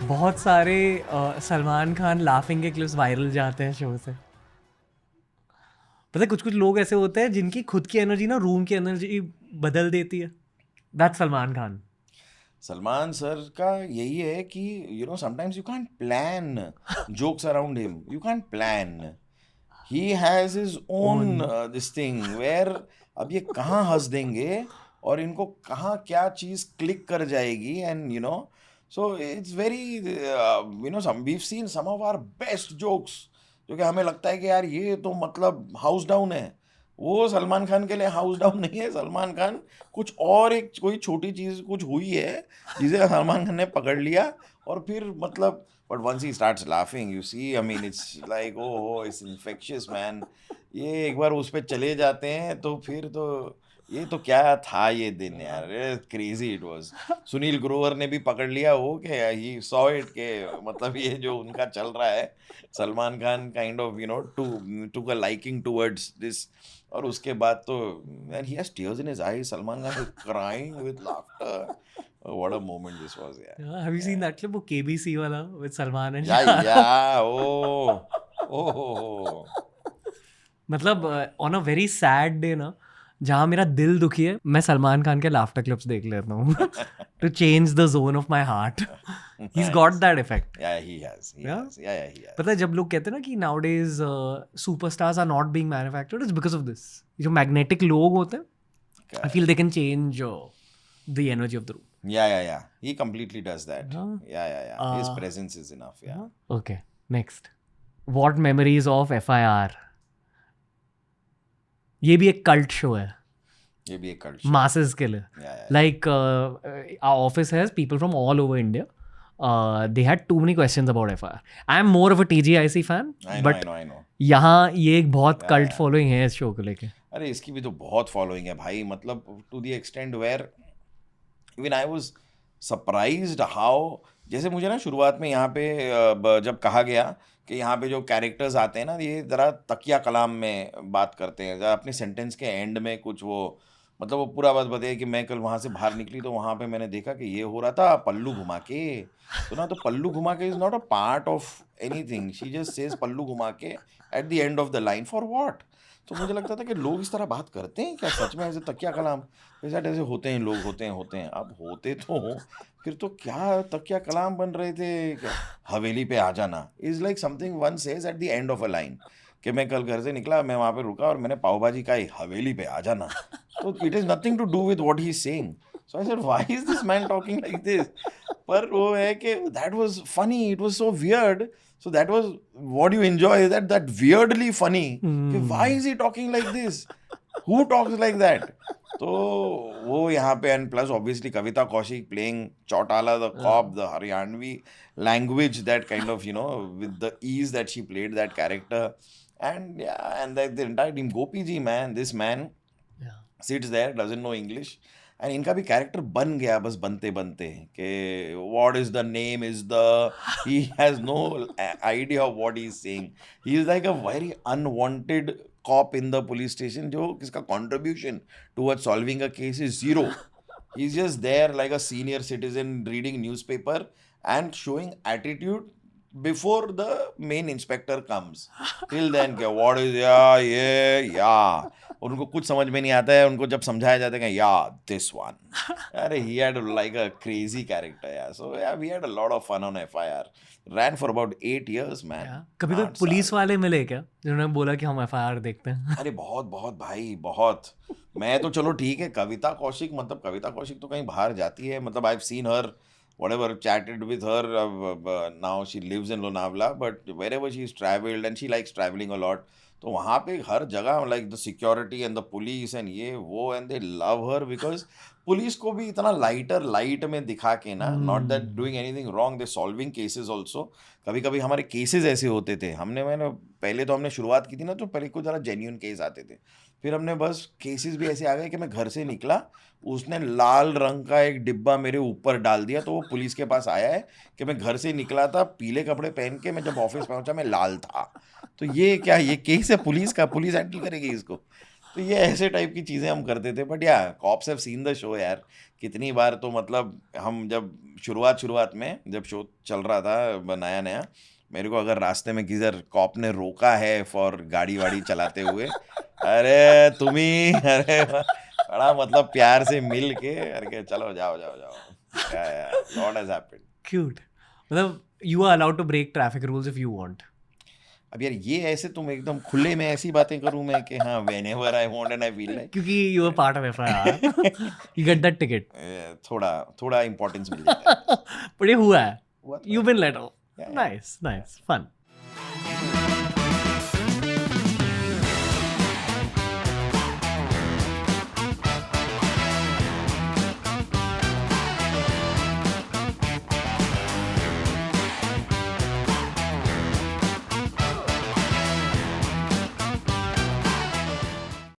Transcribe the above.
बहुत सारे सलमान खान लाफिंग के क्लिप्स वायरल जाते हैं शो से। पता है कुछ कुछ लोग ऐसे होते हैं जिनकी खुद की एनर्जी ना रूम की एनर्जी बदल देती है। दैट्स सलमान खान। सलमान सर का यही है कि sometimes you can't plan jokes around him, you can't plan. He has his own own. This thing where अब ये कहाँ हंस देंगे और इनको कहाँ क्या चीज़ क्लिक कर जाएगी, and so it's very some we've seen some of our best jokes जो कि हमें लगता है कि यार ये तो मतलब हाउस डाउन है। वो सलमान खान के लिए हाउस डाउन नहीं है। सलमान खान कुछ और एक कोई छोटी चीज़ कुछ हुई है जिसे सलमान खान ने पकड़ लिया, और फिर मतलब but once he starts laughing you see, I mean it's like oh it's infectious man. ये एक बार उस पे चले जाते हैं तो फिर तो ये तो क्या था ये दिन यार, crazy it was. Sunil Grover ने भी पकड़ लिया वो कि ही सॉ इट के मतलब ये जो उनका चल रहा है, Salman Khan kind of to a liking towards this. और उसके बाद तो man he has tears in his eyes, Salman Khan is crying with laughter. What a moment this was यार। Have you seen that clip वो केबीसी वाला विद सलमान एंड या शाहरुख? ओ हो। मतलब on a very sad day ना, जहाँ मेरा दिल दुखी है, मैं सलमान खान के लाफ्टर क्लिप्स देख लेता हूँ to change the zone of my heart. He is got nice. That effect. Yeah he has, ही या हैज, या ही पता है हैज। जब लोग कहते हैं ना कि nowadays superstars are not being manufactured, it's because of this. जो मैग्नेटिक लोग होते हैं, I feel they correct. Can change the energy of the yeah he completely does that. Room. Yeah, his presence is enough. Yeah. Okay, next. What memories of FIR? ये भी एक cult show है ये भी एक कल्ट शो है। masses के लिए। Yeah. Like our office has people from all over India. They had too many questions about FIR. I am more of a TGIC fan, I know, I but know, I know. यहाँ ये एक बहुत cult Yeah. Following है इस show को लेके। अरे इसकी भी तो बहुत फॉलोइंग है भाई, मतलब to the extend where even I was surprised how, जैसे मुझे ना शुरुआत में यहाँ पे जब कहा गया कि यहाँ पे जो कैरेक्टर्स आते हैं ना ये ज़रा तकिया कलाम में बात करते हैं, ज़रा अपने सेंटेंस के एंड में कुछ वो मतलब वो पूरा बात बताइए कि मैं कल वहाँ से बाहर निकली तो वहाँ पे मैंने देखा कि ये हो रहा था पल्लू घुमा के। तो ना तो पल्लू घुमा के is not a part of anything, she just says पल्लू घुमा के at the end of the line for what. तो मुझे लगता था कि लोग इस तरह बात करते हैं क्या सच में, ऐसे तकिया कलाम ऐसा ऐसे होते हैं लोग, होते हैं अब होते तो हों, फिर तो क्या तकिया कलाम बन रहे थे क्या। हवेली पे आ जाना is like something one says eight the end of a line, कि मैं कल घर से निकला, मैं वहाँ पे रुका और मैंने पाव भाजी खाई, हवेली पे आ जाना। तो it is nothing to do with what he is saying. So I said why is this man talking like this. पर वो है कि that was funny, it was so weird. So that was what you enjoy, that weirdly funny कि why is he talking like this, who talks like that. तो वो यहाँ पे, and plus obviously Kavita Kaushik playing Chautala the cop, the Haryanvi language, that kind of with the ease that she played that character. And yeah, and the entire team, Gopi ji, man, this man sits there, doesn't know English, and इनका भी character बन गया बस बनते बनते कि what is the name is the, he has no idea of what he is saying. He is like a very unwanted cop in the police station जो किसका contribution towards solving a case is zero. He's just there like a senior citizen reading newspaper and showing attitude before the main inspector comes. Till then क्या what is या और उनको कुछ समझ में नहीं आता है, उनको जब समझाया जाता है कि या दिस वन। अरे he had like a crazy character, yeah. So yeah, we had a lot of fun on FIR. Ran for about 8 years, man. कभी कोई 8 पुलिस साल। वाले मिले क्या जिन्होंने बोला कि हम एफआईआर देखते हैं? अरे बहुत बहुत भाई बहुत। मैं तो चलो ठीक है, कविता कौशिक मतलब कविता कौशिक तो कहीं बाहर जाती है, मतलब I have seen her whatever, chatted with her, now she lives in Lonavala, but wherever she's traveled and she likes traveling a lot, तो वहाँ पे हर जगह like the security and the police and ये वो and they love her because police को भी इतना light में दिखा के ना, not that doing anything wrong, they solving cases also. कभी कभी हमारे केसेस ऐसे होते थे, मैंने पहले तो हमने शुरुआत की थी ना तो पहले कुछ ज़रा जेन्यून केस आते थे, फिर हमने बस केसेस भी ऐसे आ गए कि मैं घर से निकला, उसने लाल रंग का एक डिब्बा मेरे ऊपर डाल दिया, तो वो पुलिस के पास आया है कि मैं घर से निकला था पीले कपड़े पहन के, मैं जब ऑफिस पहुंचा मैं लाल था। तो ये क्या, ये केस है पुलिस का, पुलिस हैंडल करेगी इसको। तो ये ऐसे टाइप की चीज़ें हम करते थे, but yeah cops have seen the show यार। कितनी बार तो मतलब हम जब शुरुआत में जब शो चल रहा था नया नया, मेरे को अगर रास्ते में किधर कॉप ने रोका है फॉर गाड़ी वाड़ी चलाते हुए, अरे अरे बड़ा मतलब प्यार से मिल के अरे चलो जाओ जाओ जाओ, yeah lot has happened. Cute. मतलब you are allowed to break traffic rules if you want. अब यार ये ऐसे तुम एकदम खुले में ऐसी बातें करूं मैं कि हाँ whenever I want and I feel like, क्योंकि you are part of FIR, you get that ticket. थोड़ा थोड़ा इंपॉर्टेंस मिल जाता है। बट ये हुआ है, हुआ तो यू है। Been let off. Yeah, yeah. Nice nice fun.